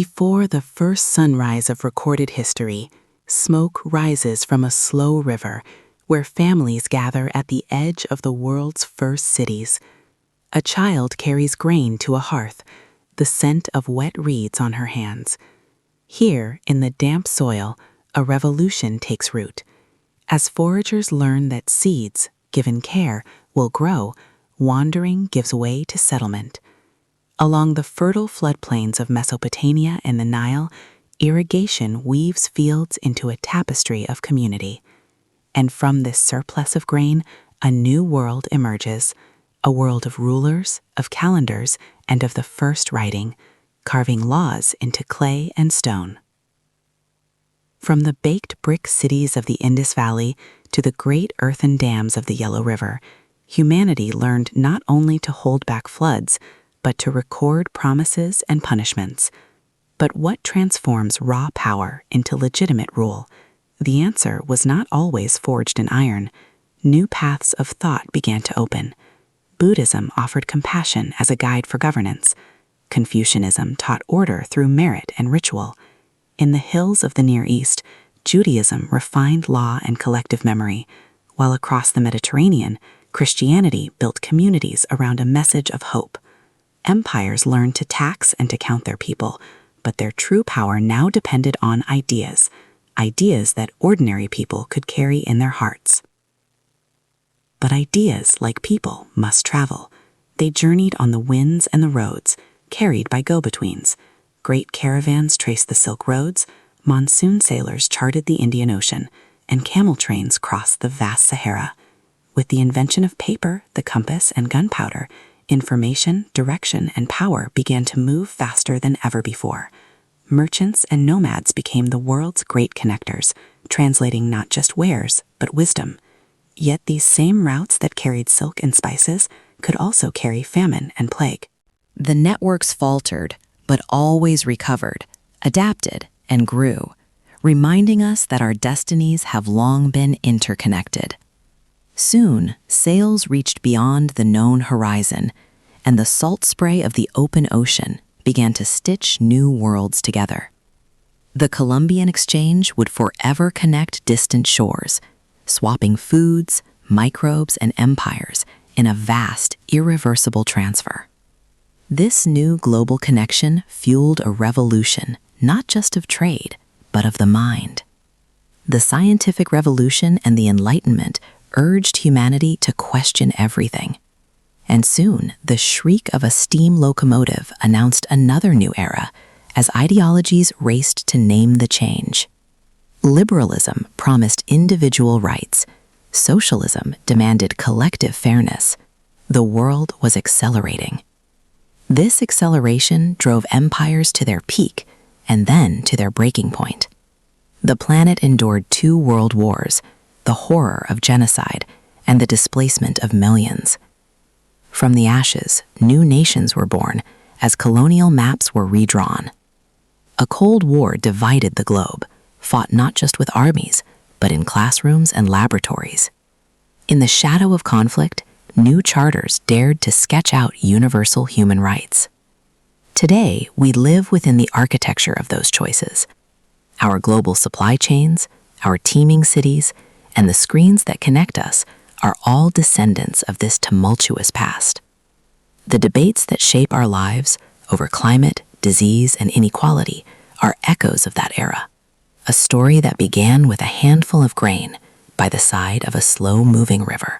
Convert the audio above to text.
Before the first sunrise of recorded history, smoke rises from a slow river where families gather at the edge of the world's first cities. A child carries grain to a hearth, the scent of wet reeds on her hands. Here, in the damp soil, a revolution takes root. As foragers learn that seeds, given care, will grow, wandering gives way to settlement. Along the fertile floodplains of Mesopotamia and the Nile, irrigation weaves fields into a tapestry of community. And from this surplus of grain, a new world emerges, a world of rulers, of calendars, and of the first writing, carving laws into clay and stone. From the baked brick cities of the Indus Valley to the great earthen dams of the Yellow River, humanity learned not only to hold back floods, but to record promises and punishments. But what transforms raw power into legitimate rule? The answer was not always forged in iron. New paths of thought began to open. Buddhism offered compassion as a guide for governance. Confucianism taught order through merit and ritual. In the hills of the Near East, Judaism refined law and collective memory, while across the Mediterranean, Christianity built communities around a message of hope. Empires learned to tax and to count their people, but their true power now depended on ideas that ordinary people could carry in their hearts. But ideas, like people, must travel. They journeyed on the winds and the roads, carried by go-betweens. Great caravans traced the Silk Roads, monsoon sailors charted the Indian Ocean, and camel trains crossed the vast Sahara. With the invention of paper, the compass, and gunpowder, information, direction, and power began to move faster than ever before. Merchants and nomads became the world's great connectors, translating not just wares, but wisdom. Yet these same routes that carried silk and spices could also carry famine and plague. The networks faltered, but always recovered, adapted, and grew, reminding us that our destinies have long been interconnected. Soon, sails reached beyond the known horizon, and the salt spray of the open ocean began to stitch new worlds together. The Columbian Exchange would forever connect distant shores, swapping foods, microbes, and empires in a vast, irreversible transfer. This new global connection fueled a revolution, not just of trade, but of the mind. The scientific revolution and the Enlightenment urged humanity to question everything. And soon, the shriek of a steam locomotive announced another new era as ideologies raced to name the change. Liberalism promised individual rights. Socialism demanded collective fairness. The world was accelerating. This acceleration drove empires to their peak and then to their breaking point. The planet endured 2 world wars, the horror of genocide, and the displacement of millions. From the ashes, new nations were born as colonial maps were redrawn. A Cold War divided the globe, fought not just with armies, but in classrooms and laboratories. In the shadow of conflict, new charters dared to sketch out universal human rights. Today, we live within the architecture of those choices. Our global supply chains, our teeming cities, and the screens that connect us are all descendants of this tumultuous past. The debates that shape our lives over climate, disease, and inequality are echoes of that era, a story that began with a handful of grain by the side of a slow-moving river.